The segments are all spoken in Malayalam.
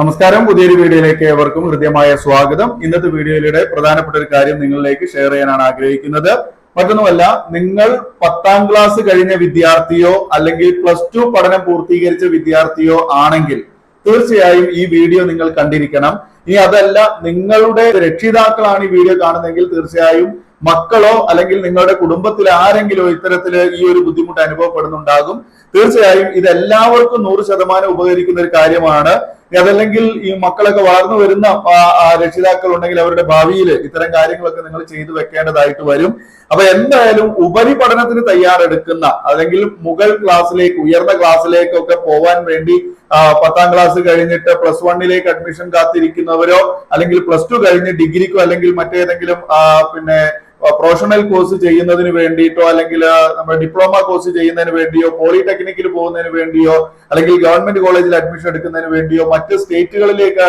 നമസ്കാരം. പുതിയൊരു വീഡിയോയിലേക്ക് ഏവർക്കും ഹൃദ്യമായ സ്വാഗതം. ഇന്നത്തെ വീഡിയോയിലൂടെ പ്രധാനപ്പെട്ട ഒരു കാര്യം നിങ്ങളിലേക്ക് ഷെയർ ചെയ്യാനാണ് ആഗ്രഹിക്കുന്നത്. മറ്റൊന്നുമല്ല, നിങ്ങൾ 10ാം ക്ലാസ് കഴിഞ്ഞ വിദ്യാർത്ഥിയോ അല്ലെങ്കിൽ +2 പഠനം പൂർത്തീകരിച്ച വിദ്യാർത്ഥിയോ ആണെങ്കിൽ തീർച്ചയായും ഈ വീഡിയോ നിങ്ങൾ കണ്ടിരിക്കണം. ഇനി അതല്ല, നിങ്ങളുടെ രക്ഷിതാക്കളാണ് ഈ വീഡിയോ കാണുന്നതെങ്കിൽ തീർച്ചയായും മക്കളോ അല്ലെങ്കിൽ നിങ്ങളുടെ കുടുംബത്തിൽ ആരെങ്കിലോ ഇത്തരത്തില് ഈ ഒരു ബുദ്ധിമുട്ട് അനുഭവപ്പെടുന്നുണ്ടാകും. തീർച്ചയായും ഇത് എല്ലാവർക്കും 100% ഉപകരിക്കുന്ന ഒരു കാര്യമാണ്. അതല്ലെങ്കിൽ ഈ മക്കളൊക്കെ വളർന്നു വരുന്ന രക്ഷിതാക്കൾ ഉണ്ടെങ്കിൽ അവരുടെ ഭാവിയിൽ ഇത്തരം കാര്യങ്ങളൊക്കെ നിങ്ങൾ ചെയ്തു വെക്കേണ്ടതായിട്ട് വരും. അപ്പൊ എന്തായാലും ഉപരിപഠനത്തിന് തയ്യാറെടുക്കുന്ന അല്ലെങ്കിൽ മുകൾ ക്ലാസ്സിലേക്ക്, ഉയർന്ന ക്ലാസ്സിലേക്കൊക്കെ പോവാൻ വേണ്ടി 10ാം ക്ലാസ് കഴിഞ്ഞിട്ട് +1 അഡ്മിഷൻ കാത്തിരിക്കുന്നവരോ അല്ലെങ്കിൽ +2 കഴിഞ്ഞ് ഡിഗ്രിക്കോ അല്ലെങ്കിൽ മറ്റേതെങ്കിലും പ്രൊഫഷണൽ കോഴ്സ് ചെയ്യുന്നതിന് വേണ്ടിയിട്ടോ അല്ലെങ്കിൽ നമ്മുടെ ഡിപ്ലോമ കോഴ്സ് ചെയ്യുന്നതിന് വേണ്ടിയോ പോളിടെക്നിക്കിൽ പോകുന്നതിന് വേണ്ടിയോ അല്ലെങ്കിൽ ഗവൺമെന്റ് കോളേജിൽ അഡ്മിഷൻ എടുക്കുന്നതിന് വേണ്ടിയോ മറ്റ് സ്റ്റേറ്റുകളിലേക്ക്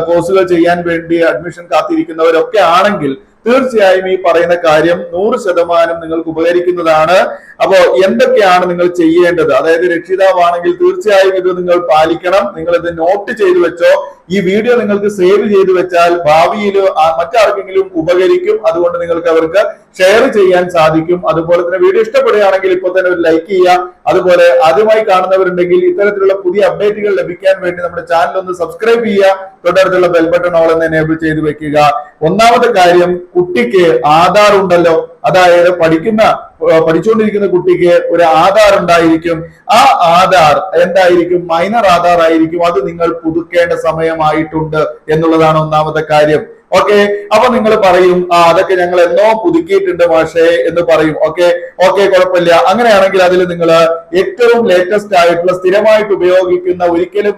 കോഴ്സുകൾ ചെയ്യാൻ വേണ്ടി അഡ്മിഷൻ കാത്തിരിക്കുന്നവരൊക്കെ ആണെങ്കിൽ തീർച്ചയായും ഈ പറയുന്ന കാര്യം 100% നിങ്ങൾക്ക് ഉപകരിക്കുന്നതാണ്. അപ്പോ എന്തൊക്കെയാണ് നിങ്ങൾ ചെയ്യേണ്ടത്? അതായത് രക്ഷിതാവാണെങ്കിൽ തീർച്ചയായും ഇത് നിങ്ങൾ പാലിക്കണം. നിങ്ങൾ ഇത് നോട്ട് ചെയ്തു വെച്ചോ. ഈ വീഡിയോ നിങ്ങൾക്ക് സേവ് ചെയ്തു വെച്ചാൽ ഭാവിയിൽ മറ്റാർക്കെങ്കിലും ഉപകരിക്കും. അതുകൊണ്ട് നിങ്ങൾക്ക് അവർക്ക് ഷെയർ ചെയ്യാൻ സാധിക്കും. അതുപോലെ തന്നെ വീഡിയോ ഇഷ്ടപ്പെടുകയാണെങ്കിൽ ഇപ്പോൾ തന്നെ ഒരു ലൈക്ക് ചെയ്യുക. അതുപോലെ ആദ്യമായി കാണുന്നവരുണ്ടെങ്കിൽ ഇത്തരത്തിലുള്ള പുതിയ അപ്ഡേറ്റുകൾ ലഭിക്കാൻ വേണ്ടി നമ്മുടെ ചാനൽ ഒന്ന് സബ്സ്ക്രൈബ് ചെയ്യുക. തൊട്ടടുത്തുള്ള ബെൽ ബട്ടൺ ഓൾ എന്ന് എനേബിൾ ചെയ്ത് വെക്കുക. ഒന്നാമത്തെ കാര്യം, കുട്ടിക്ക് ആധാർ ഉണ്ടല്ലോ. അതായത് പഠിച്ചുകൊണ്ടിരിക്കുന്ന കുട്ടിക്ക് ഒരു ആധാർ ഉണ്ടായിരിക്കും. ആ ആധാർ എന്തായിരിക്കും? മൈനർ ആധാർ ആയിരിക്കും. അത് നിങ്ങൾ പുതുക്കേണ്ട സമയമായിട്ടുണ്ട് എന്നുള്ളതാണ് ഒന്നാമത്തെ കാര്യം. ഓക്കെ, അപ്പൊ നിങ്ങൾ പറയും അതൊക്കെ ഞങ്ങൾ എന്നോ പുതുക്കിയിട്ടുണ്ട് മാഷേ എന്ന് പറയും. ഓക്കെ, കുഴപ്പമില്ല. അങ്ങനെയാണെങ്കിൽ അതിൽ നിങ്ങൾ ഏറ്റവും ലേറ്റസ്റ്റ് ആയിട്ടുള്ള സ്ഥിരമായിട്ട് ഉപയോഗിക്കുന്ന ഒരിക്കലും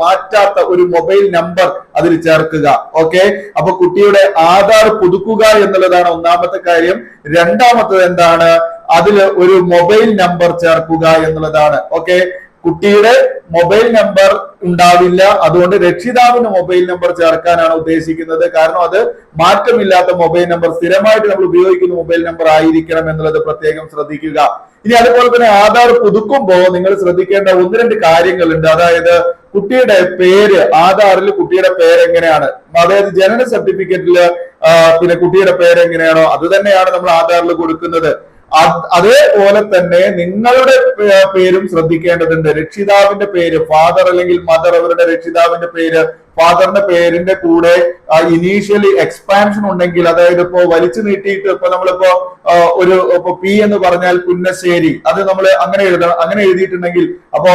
മാറ്റാത്ത ഒരു മൊബൈൽ നമ്പർ അതിൽ ചേർക്കുക. ഓക്കെ, അപ്പൊ കുട്ടിയുടെ ആധാർ പുതുക്കുക എന്നുള്ളതാണ് ഒന്നാമത്തെ കാര്യം. രണ്ടാമത്തത് എന്താണ്? അതിൽ ഒരു മൊബൈൽ നമ്പർ ചേർക്കുക എന്നുള്ളതാണ്. ഓക്കെ, കുട്ടിയുടെ മൊബൈൽ നമ്പർ ഉണ്ടാവില്ല. അതുകൊണ്ട് രക്ഷിതാവിന് മൊബൈൽ നമ്പർ ചേർക്കാനാണ് ഉദ്ദേശിക്കുന്നത്. കാരണം അത് മാറ്റമില്ലാത്ത മൊബൈൽ നമ്പർ, സ്ഥിരമായിട്ട് നമ്മൾ ഉപയോഗിക്കുന്ന മൊബൈൽ നമ്പർ ആയിരിക്കണം എന്നുള്ളത് പ്രത്യേകം ശ്രദ്ധിക്കുക. ഇനി അതുപോലെ തന്നെ ആധാർ പുതുക്കുമ്പോൾ നിങ്ങൾ ശ്രദ്ധിക്കേണ്ട 1-2 കാര്യങ്ങളുണ്ട്. അതായത് കുട്ടിയുടെ പേര്, ആധാറിൽ കുട്ടിയുടെ പേര് എങ്ങനെയാണ്, അതായത് ജനന സർട്ടിഫിക്കറ്റില് കുട്ടിയുടെ പേര് എങ്ങനെയാണോ അത് തന്നെയാണ് നമ്മൾ ആധാറിൽ കൊടുക്കുന്നത്. അതേപോലെ തന്നെ നിങ്ങളുടെ പേരും ശ്രദ്ധിക്കേണ്ടതുണ്ട്. രക്ഷിതാവിന്റെ പേര്, ഫാദർ അല്ലെങ്കിൽ മദർ, അവരുടെ രക്ഷിതാവിന്റെ പേര്, ഫാദറിന്റെ പേരിന്റെ കൂടെ ഇനീഷ്യലി എക്സ്പാൻഷൻ ഉണ്ടെങ്കിൽ, അതായത് ഇപ്പോ വലിച്ചു നീട്ടിയിട്ട് ഇപ്പൊ നമ്മളിപ്പോ പി എന്ന് പറഞ്ഞാൽ പുന്നശ്ശേരി, അത് നമ്മൾ അങ്ങനെ എഴുതണം. അങ്ങനെ എഴുതിയിട്ടുണ്ടെങ്കിൽ അപ്പോ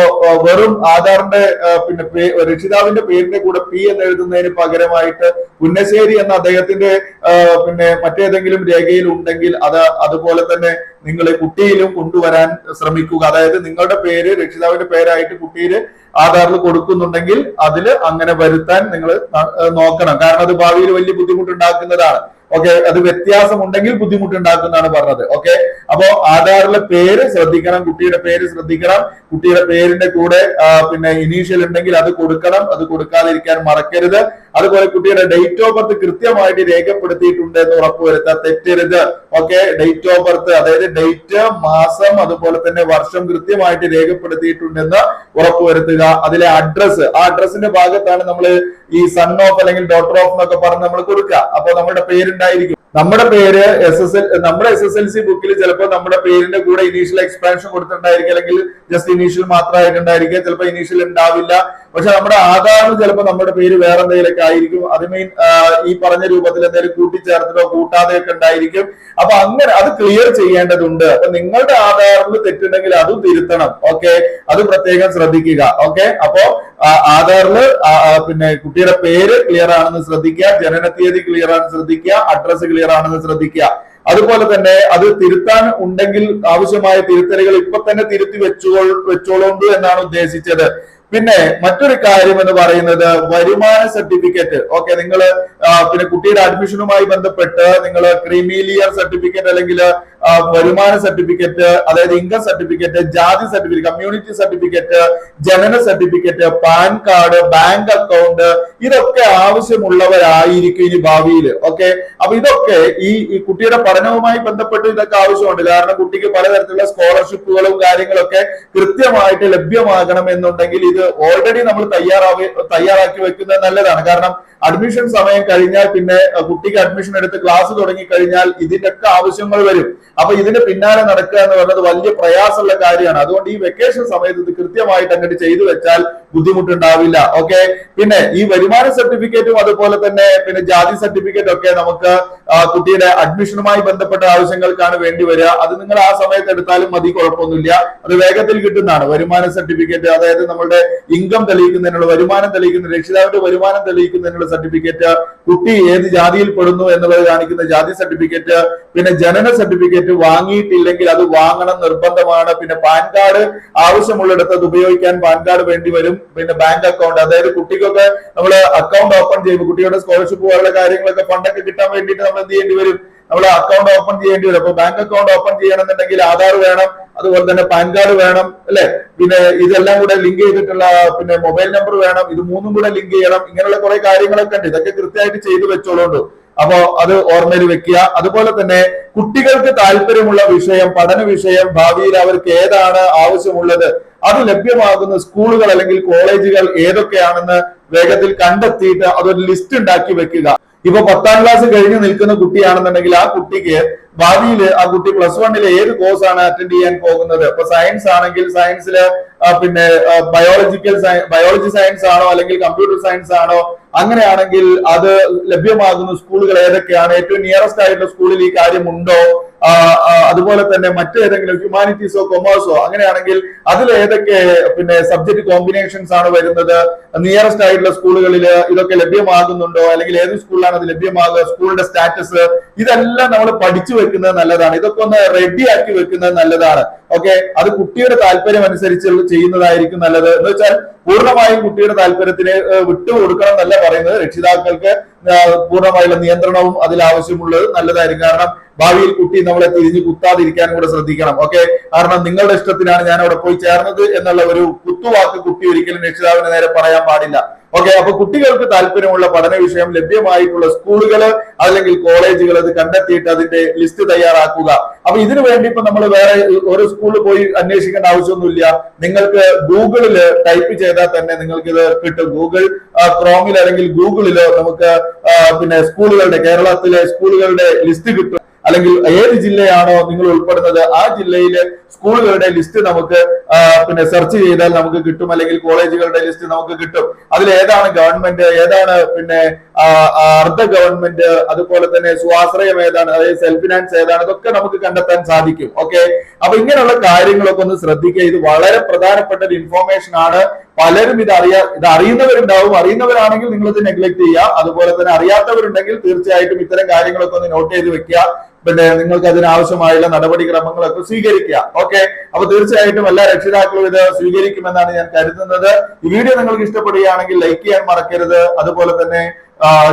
വെറും ആധാറിന്റെ രക്ഷിതാവിന്റെ പേരിന്റെ കൂടെ പി എന്ന് എഴുതുന്നതിന് പകരമായിട്ട് പുന്നശ്ശേരി എന്ന അദ്ദേഹത്തിന്റെ മറ്റേതെങ്കിലും രേഖയിൽ ഉണ്ടെങ്കിൽ അതുപോലെ തന്നെ നിങ്ങൾ കുട്ടിയിലും കൊണ്ടുവരാൻ ശ്രമിക്കുക. അതായത് നിങ്ങളുടെ പേര് രക്ഷിതാവിന്റെ പേരായിട്ട് കുട്ടിയിൽ ആധാറിൽ കൊടുക്കുന്നുണ്ടെങ്കിൽ അതിൽ അങ്ങനെ വരുത്താൻ നിങ്ങൾ നോക്കണം. കാരണം അത് ഭാവിയിൽ വലിയ ബുദ്ധിമുട്ടുണ്ടാക്കുന്നതാണ്. ഓക്കെ, അത് വ്യത്യാസം ഉണ്ടെങ്കിൽ ബുദ്ധിമുട്ടുണ്ടാക്കുന്നതാണ് പറഞ്ഞത്. ഓക്കെ, അപ്പോ ആധാറിലെ പേര് ശ്രദ്ധിക്കണം, കുട്ടിയുടെ പേര് ശ്രദ്ധിക്കണം. കുട്ടിയുടെ പേരിന്റെ കൂടെ ഇനീഷ്യൽ ഉണ്ടെങ്കിൽ അത് കൊടുക്കണം. അത് കൊടുക്കാതിരിക്കാൻ മറക്കരുത്. അതുപോലെ കുട്ടിയുടെ ഡേറ്റ് ഓഫ് ബർത്ത് കൃത്യമായിട്ട് രേഖപ്പെടുത്തിയിട്ടുണ്ട് എന്ന് ഉറപ്പുവരുത്താൻ തെറ്റരുത്. ഓക്കെ, ഡേറ്റ് ഓഫ് ബർത്ത്, അതായത് ഡേറ്റ്, മാസം, അതുപോലെ തന്നെ വർഷം കൃത്യമായിട്ട് രേഖപ്പെടുത്തിയിട്ടുണ്ടെന്ന് ഉറപ്പുവരുത്തുക. അതിലെ അഡ്രസ്സ്, ആ അഡ്രസ്സിന്റെ ഭാഗത്താണ് നമ്മൾ ഈ സൺ ഓഫ് അല്ലെങ്കിൽ ഡോട്ടർ ഓഫ് എന്നൊക്കെ പറഞ്ഞ് നമ്മൾ കൊടുക്കുക. അപ്പൊ നമ്മുടെ പേരുണ്ടായിരിക്കും. നമ്മുടെ പേര് നമ്മുടെ SSLC ബുക്കിൽ ചിലപ്പോൾ നമ്മുടെ പേരിന്റെ കൂടെ ഇനീഷ്യൽ എക്സ്പാൻഷൻ കൊടുത്തിട്ടുണ്ടായിരിക്കും, അല്ലെങ്കിൽ ജസ്റ്റ് ഇനീഷ്യൽ മാത്രമായിട്ടുണ്ടായിരിക്കും. ചിലപ്പോൾ ഇനീഷ്യൽ ഉണ്ടാവില്ല. പക്ഷെ നമ്മുടെ ആധാറിൽ ചിലപ്പോൾ നമ്മുടെ പേര് വേറെ എന്തെങ്കിലുമൊക്കെ ആയിരിക്കും. അത് ഈ പറഞ്ഞ രൂപത്തിൽ എന്തെങ്കിലും കൂട്ടിച്ചേർത്തിട്ടോ കൂട്ടാതെയൊക്കെ ഉണ്ടായിരിക്കും. അപ്പൊ അങ്ങനെ അത് ക്ലിയർ ചെയ്യേണ്ടതുണ്ട്. അപ്പൊ നിങ്ങളുടെ ആധാറിൽ തെറ്റുണ്ടെങ്കിൽ അതും തിരുത്തണം. ഓക്കെ, അത് പ്രത്യേകം ശ്രദ്ധിക്കുക. ഓക്കെ, അപ്പോ ആധാറിൽ കുട്ടിയുടെ പേര് ക്ലിയർ ആണെന്ന് ശ്രദ്ധിക്കുക, ജനന തീയതി ക്ലിയർ ആണെന്ന് ശ്രദ്ധിക്കുക, അഡ്രസ് ക്ലിയർ ആണെന്ന് ശ്രദ്ധിക്കുക. അതുപോലെ തന്നെ അത് തിരുത്താൻ ഉണ്ടെങ്കിൽ ആവശ്യമായ തിരുത്തലുകൾ ഇപ്പൊ തന്നെ തിരുത്തി വെച്ചോളൂ എന്നാണ് ഉദ്ദേശിച്ചത്. പിന്നെ മറ്റൊരു കാര്യം എന്ന് പറയുന്നത് വരുമാന സർട്ടിഫിക്കറ്റ്. ഓക്കെ, നിങ്ങൾ കുട്ടിയുടെ അഡ്മിഷനുമായി ബന്ധപ്പെട്ട് നിങ്ങൾ ക്രീമീലിയർ സർട്ടിഫിക്കറ്റ് അല്ലെങ്കിൽ വരുമാന സർട്ടിഫിക്കറ്റ്, അതായത് ഇൻകം സർട്ടിഫിക്കറ്റ്, ജാതി സർട്ടിഫിക്കറ്റ്, കമ്മ്യൂണിറ്റി സർട്ടിഫിക്കറ്റ്, ജനന certificate, pan card, bank account, ഇതൊക്കെ ആവശ്യമുള്ളവരായിരിക്കും ഇനി ഭാവിയിൽ. ഓക്കെ, അപ്പൊ ഇതൊക്കെ ഈ കുട്ടിയുടെ പഠനവുമായി ബന്ധപ്പെട്ട് ഇതൊക്കെ ആവശ്യമുണ്ട്. കാരണം കുട്ടിക്ക് പലതരത്തിലുള്ള സ്കോളർഷിപ്പുകളും കാര്യങ്ങളൊക്കെ കൃത്യമായിട്ട് ലഭ്യമാകണം എന്നുണ്ടെങ്കിൽ ഇത് ഓൾറെഡി നമ്മൾ തയ്യാറാക്കി വെക്കുന്നത് നല്ലതാണ്. കാരണം അഡ്മിഷൻ സമയം കഴിഞ്ഞാൽ പിന്നെ കുട്ടിക്ക് അഡ്മിഷൻ എടുത്ത് ക്ലാസ് തുടങ്ങി കഴിഞ്ഞാൽ ഇതിന്റെ ഒക്കെ ആവശ്യങ്ങൾ വരും. അപ്പൊ ഇതിന് പിന്നാലെ നടക്കുക എന്ന് പറയുന്നത് വലിയ പ്രയാസമുള്ള കാര്യമാണ്. അതുകൊണ്ട് ഈ വെക്കേഷൻ സമയത്ത് ഇത് കൃത്യമായിട്ട് അങ്ങോട്ട് ചെയ്തു വെച്ചാൽ ബുദ്ധിമുട്ടുണ്ടാവില്ല. ഓക്കെ, പിന്നെ ഈ വരുമാന സർട്ടിഫിക്കറ്റും അതുപോലെ തന്നെ പിന്നെ ജാതി സർട്ടിഫിക്കറ്റ് ഒക്കെ നമുക്ക് കുട്ടിയുടെ അഡ്മിഷനുമായി ബന്ധപ്പെട്ട ആവശ്യങ്ങൾക്കാണ് വേണ്ടി വരിക. അത് നിങ്ങൾ ആ സമയത്ത് എടുത്താലും മതി, കുഴപ്പമൊന്നുമില്ല. അത് വേഗത്തിൽ കിട്ടുന്നതാണ്. വരുമാന സർട്ടിഫിക്കറ്റ്, അതായത് നമ്മുടെ ഇൻകം തെളിയിക്കുന്നതിനുള്ള, വരുമാനം തെളിയിക്കുന്ന, രക്ഷിതാവിന്റെ വരുമാനം തെളിയിക്കുന്നതിനുള്ള സർട്ടിഫിക്കറ്റ്, കുട്ടി ഏത് ജാതിയിൽ പെടുന്നു എന്നുള്ളത് കാണിക്കുന്ന ജാതി സർട്ടിഫിക്കറ്റ്, പിന്നെ ജനന സർട്ടിഫിക്കറ്റ് വാങ്ങിയിട്ടില്ലെങ്കിൽ അത് വാങ്ങണം, നിർബന്ധമാണ്. പിന്നെ പാൻ കാർഡ് ആവശ്യമുള്ളിടത്ത് അത് ഉപയോഗിക്കാൻ പാൻ കാർഡ് വേണ്ടി വരും. പിന്നെ ബാങ്ക് അക്കൗണ്ട്, അതായത് കുട്ടിക്കൊക്കെ നമ്മൾ അക്കൗണ്ട് ഓപ്പൺ ചെയ്യുമ്പോൾ കുട്ടിയുടെ സ്കോളർഷിപ്പ് പോലുള്ള കാര്യങ്ങളൊക്കെ ഫണ്ടൊക്കെ കിട്ടാൻ വേണ്ടിയിട്ട് നമ്മൾ എന്ത് ചെയ്യേണ്ടി വരും? നമ്മൾ അക്കൗണ്ട് ഓപ്പൺ ചെയ്യേണ്ടി വരും. അപ്പൊ ബാങ്ക് അക്കൗണ്ട് ഓപ്പൺ ചെയ്യണമെന്നുണ്ടെങ്കിൽ ആധാർ വേണം, അതുപോലെ തന്നെ പാൻ കാർഡ് വേണം, അല്ലെ? പിന്നെ ഇതെല്ലാം കൂടെ ലിങ്ക് ചെയ്തിട്ടുള്ള പിന്നെ മൊബൈൽ നമ്പർ വേണം. ഇത് മൂന്നും കൂടെ ലിങ്ക് ചെയ്യണം. ഇങ്ങനെയുള്ള കുറെ കാര്യങ്ങളൊക്കെ ഉണ്ട്. ഇതൊക്കെ കൃത്യമായിട്ട് ചെയ്തു വെച്ചോളൂ. അപ്പോ അത് ഓർമ്മയിൽ വെക്കുക. അതുപോലെ തന്നെ കുട്ടികൾക്ക് താല്പര്യമുള്ള വിഷയം, പഠന വിഷയം, ഭാവിയിൽ അവർക്ക് ഏതാണ് ആവശ്യമുള്ളത് അത് ലഭ്യമാകുന്ന സ്കൂളുകൾ അല്ലെങ്കിൽ കോളേജുകൾ ഏതൊക്കെയാണെന്ന് വേഗത്തിൽ കണ്ടെത്തിയിട്ട് അതൊരു ലിസ്റ്റ് ഉണ്ടാക്കി വെക്കുക. ഇപ്പൊ 10ാം ക്ലാസ് കഴിഞ്ഞ് നിൽക്കുന്ന കുട്ടിയാണെന്നുണ്ടെങ്കിൽ ആ കുട്ടിക്ക് ഭാവിയിൽ ആ കുട്ടി +1 ഏത് കോഴ്സാണ് അറ്റൻഡ് ചെയ്യാൻ പോകുന്നത്? ഇപ്പൊ സയൻസ് ആണെങ്കിൽ സയൻസില് പിന്നെ ബയോളജി സയൻസ് ആണോ അല്ലെങ്കിൽ കമ്പ്യൂട്ടർ സയൻസ് ആണോ? അങ്ങനെയാണെങ്കിൽ അത് ലഭ്യമാകുന്ന സ്കൂളുകൾ ഏതൊക്കെയാണ്? ഏറ്റവും നിയറസ്റ്റ് ആയിട്ടുള്ള സ്കൂളിൽ ഈ കാര്യം ഉണ്ടോ? അതുപോലെ തന്നെ മറ്റേതെങ്കിലും ഹ്യൂമാനിറ്റീസോ കൊമേഴ്സോ അങ്ങനെയാണെങ്കിൽ അതിൽ ഏതൊക്കെ പിന്നെ സബ്ജക്ട് കോമ്പിനേഷൻസ് ആണ് വരുന്നത്? നിയറസ്റ്റ് ആയിട്ടുള്ള സ്കൂളുകളിൽ ഇതൊക്കെ ലഭ്യമാകുന്നുണ്ടോ? അല്ലെങ്കിൽ ഏത് സ്കൂളിലാണ് അത് ലഭ്യമാകുക? സ്കൂളിന്റെ സ്റ്റാറ്റസ് ഇതെല്ലാം നമ്മൾ പഠിച്ചു വെക്കുന്നത് നല്ലതാണ്. ഇതൊക്കെ ഒന്ന് റെഡിയാക്കി വെക്കുന്നത് നല്ലതാണ്. ഓക്കെ, അത് കുട്ടിയുടെ താല്പര്യം അനുസരിച്ച് ചെയ്യുന്നതായിരിക്കും നല്ലത്. എന്ന് വെച്ചാൽ പൂർണ്ണമായും കുട്ടിയുടെ താല്പര്യത്തിന് വിട്ടുകൊടുക്കണം എന്നല്ല പറയുന്നത്. രക്ഷിതാക്കൾക്ക് പൂർണ്ണമായുള്ള നിയന്ത്രണവും അതിൽ ആവശ്യമുള്ളത് നല്ലതായിരിക്കും. കാരണം ഭാവിയിൽ കുട്ടി നമ്മളെ തിരിഞ്ഞു കുത്താതിരിക്കാൻ കൂടെ ശ്രദ്ധിക്കണം. ഓക്കെ, കാരണം നിങ്ങളുടെ ഇഷ്ടത്തിനാണ് ഞാൻ അവിടെ പോയി ചേർന്നത് എന്നുള്ള ഒരു കുത്തുവാക്ക് കുട്ടി ഒരിക്കലും രക്ഷിതാവിന് നേരെ പറയാൻ പാടില്ല. ഓക്കെ, അപ്പൊ കുട്ടികൾക്ക് താല്പര്യമുള്ള പഠന വിഷയം ലഭ്യമായിട്ടുള്ള സ്കൂളുകൾ അല്ലെങ്കിൽ കോളേജുകൾ അത് കണ്ടെത്തിയിട്ട് അതിന്റെ ലിസ്റ്റ് തയ്യാറാക്കുക. അപ്പൊ ഇതിനു വേണ്ടി ഇപ്പൊ നമ്മൾ വേറെ ഒരു സ്കൂളിൽ പോയി അന്വേഷിക്കേണ്ട ആവശ്യമൊന്നുമില്ല. നിങ്ങൾക്ക് ഗൂഗിളിൽ ടൈപ്പ് ചെയ്താൽ തന്നെ നിങ്ങൾക്ക് ഇത് കിട്ടും. ഗൂഗിൾ ക്രോമിൽ അല്ലെങ്കിൽ ഗൂഗിളിലോ നമുക്ക് പിന്നെ സ്കൂളുകളുടെ, കേരളത്തിലെ സ്കൂളുകളുടെ ലിസ്റ്റ് കിട്ടും. അല്ലെങ്കിൽ ഏത് ജില്ലയാണോ നിങ്ങൾ ഉൾപ്പെടുന്നത് ആ ജില്ലയിലെ സ്കൂളുകളുടെ ലിസ്റ്റ് നമുക്ക് പിന്നെ സെർച്ച് ചെയ്താൽ നമുക്ക് കിട്ടും. അല്ലെങ്കിൽ കോളേജുകളുടെ ലിസ്റ്റ് നമുക്ക് കിട്ടും. അതിൽ ഏതാണ് ഗവൺമെന്റ്, ഏതാണ് പിന്നെ അർദ്ധ ഗവൺമെന്റ്, അതുപോലെ തന്നെ സ്വാശ്രയം ഏതാണ്, അതായത് സെൽഫ് ഫിനാൻസ് ഏതാണ്, ഇതൊക്കെ നമുക്ക് കണ്ടെത്താൻ സാധിക്കും. ഓക്കെ, അപ്പൊ ഇങ്ങനെയുള്ള കാര്യങ്ങളൊക്കെ ഒന്ന് ശ്രദ്ധിക്കുക. ഇത് വളരെ പ്രധാനപ്പെട്ട ഒരു ഇൻഫോർമേഷൻ ആണ്. പലരും ഇത് അറിയുന്നവരുണ്ടാവും. അറിയുന്നവരാണെങ്കിൽ നിങ്ങൾ ഇത് നെഗ്ലക്ട് ചെയ്യുക. അതുപോലെ തന്നെ അറിയാത്തവരുണ്ടെങ്കിൽ തീർച്ചയായിട്ടും ഇത്തരം കാര്യങ്ങളൊക്കെ ഒന്ന് നോട്ട് ചെയ്ത് വെക്കുക. പിന്നെ നിങ്ങൾക്ക് അതിനാവശ്യമായുള്ള നടപടിക്രമങ്ങളൊക്കെ സ്വീകരിക്കുക. ഓക്കെ, അപ്പൊ തീർച്ചയായിട്ടും എല്ലാ രക്ഷിതാക്കളും ഇത് സ്വീകരിക്കുമെന്നാണ് ഞാൻ കരുതുന്നത്. ഈ വീഡിയോ നിങ്ങൾക്ക് ഇഷ്ടപ്പെടുകയാണെങ്കിൽ ലൈക്ക് ചെയ്യാൻ മറക്കരുത്. അതുപോലെ തന്നെ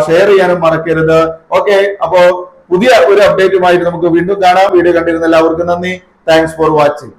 ഷെയർ ചെയ്യാനും മറക്കരുത്. ഓക്കെ, അപ്പോ പുതിയ ഒരു അപ്ഡേറ്റുമായിട്ട് നമുക്ക് വീണ്ടും കാണാം. വീഡിയോ കണ്ടിരുന്ന എല്ലാവർക്കും നന്ദി. Thanks for watching.